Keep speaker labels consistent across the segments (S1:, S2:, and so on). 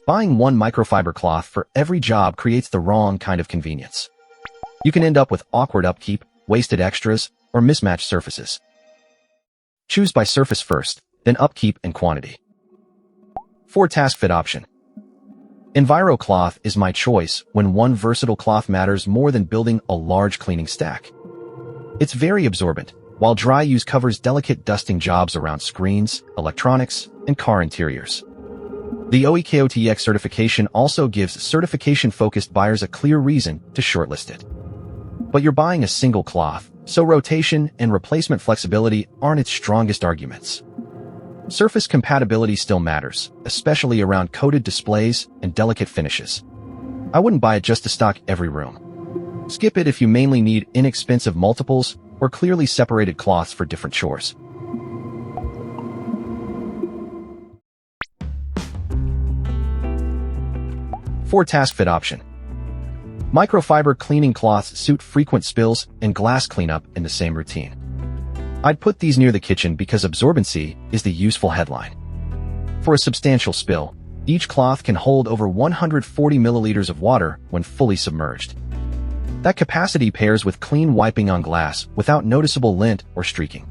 S1: Buying one microfiber cloth for every job creates the wrong kind of convenience. You can end up with awkward upkeep, wasted extras, or mismatched surfaces. Choose by surface first, then upkeep and quantity. 4. Task fit option. Enviro Cloth is my choice when one versatile cloth matters more than building a large cleaning stack. It's very absorbent, while dry use covers delicate dusting jobs around screens, electronics, and car interiors. The OEKOTX certification also gives certification-focused buyers a clear reason to shortlist it. But you're buying a single cloth, so rotation and replacement flexibility aren't its strongest arguments. Surface compatibility still matters, especially around coated displays and delicate finishes. I wouldn't buy it just to stock every room. Skip it if you mainly need inexpensive multiples or clearly separated cloths for different chores. 4. Task fit option. Microfiber cleaning cloths suit frequent spills and glass cleanup in the same routine. I'd put these near the kitchen because absorbency is the useful headline. For a substantial spill, each cloth can hold over 140 milliliters of water when fully submerged. That capacity pairs with clean wiping on glass without noticeable lint or streaking.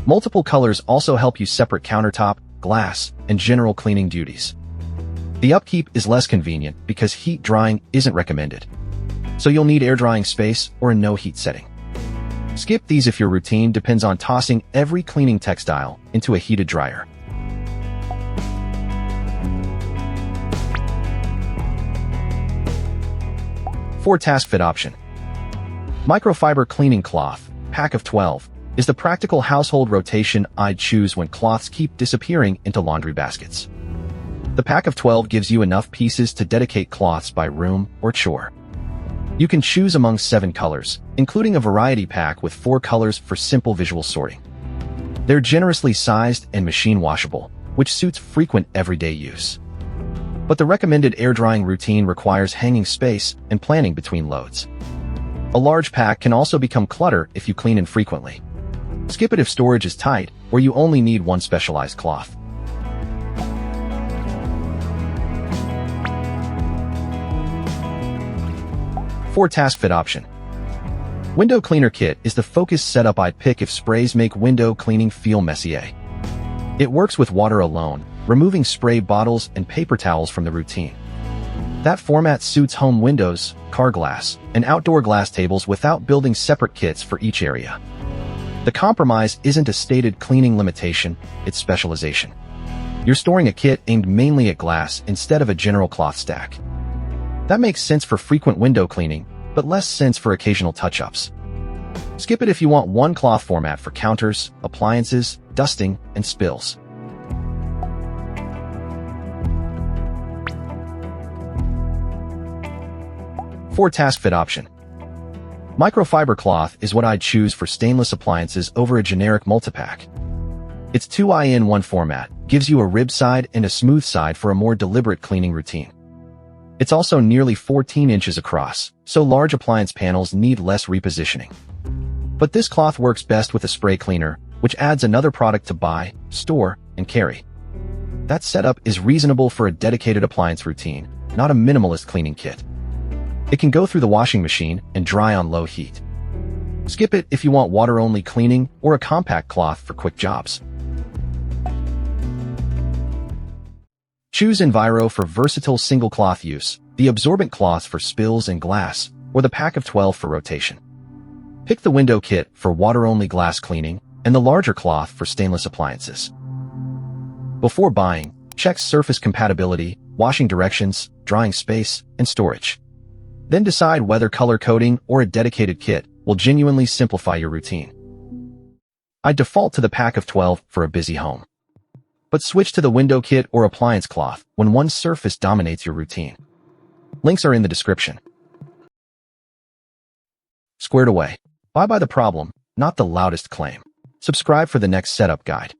S1: Multiple colors also help you separate countertop, glass, and general cleaning duties. The upkeep is less convenient because heat drying isn't recommended, so you'll need air drying space or a no heat setting. Skip these if your routine depends on tossing every cleaning textile into a heated dryer. 4. Task fit option. Microfiber Cleaning Cloth, pack of 12, is the practical household rotation I'd choose when cloths keep disappearing into laundry baskets. The pack of 12 gives you enough pieces to dedicate cloths by room or chore. You can choose among 7 colors, including a variety pack with 4 colors for simple visual sorting. They're generously sized and machine washable, which suits frequent everyday use. But the recommended air drying routine requires hanging space and planning between loads. A large pack can also become clutter if you clean infrequently. Skip it if storage is tight or you only need one specialized cloth. 4. Task fit option. Window cleaner kit is the focused setup I'd pick if sprays make window cleaning feel messy. It works with water alone, removing spray bottles and paper towels from the routine. That format suits home windows, car glass, and outdoor glass tables without building separate kits for each area. The compromise isn't a stated cleaning limitation, it's specialization. You're storing a kit aimed mainly at glass instead of a general cloth stack. That makes sense for frequent window cleaning, but less sense for occasional touch-ups. Skip it if you want one cloth format for counters, appliances, dusting, and spills. 4. Task fit option. Microfiber cloth is what I'd choose for stainless appliances over a generic multipack. Its 2-in-1 format gives you a rib side and a smooth side for a more deliberate cleaning routine. It's also nearly 14 inches across, so large appliance panels need less repositioning. But this cloth works best with a spray cleaner, which adds another product to buy, store, and carry. That setup is reasonable for a dedicated appliance routine, not a minimalist cleaning kit. It can go through the washing machine and dry on low heat. Skip it if you want water-only cleaning or a compact cloth for quick jobs. Choose Enviro for versatile single cloth use, the absorbent cloth for spills and glass, or the pack of 12 for rotation. Pick the window kit for water-only glass cleaning and the larger cloth for stainless appliances. Before buying, check surface compatibility, washing directions, drying space, and storage. Then decide whether color coding or a dedicated kit will genuinely simplify your routine. I default to the pack of 12 for a busy home, but switch to the window kit or appliance cloth when one surface dominates your routine. Links are in the description. Squared away. Buy by the problem, not the loudest claim. Subscribe for the next setup guide.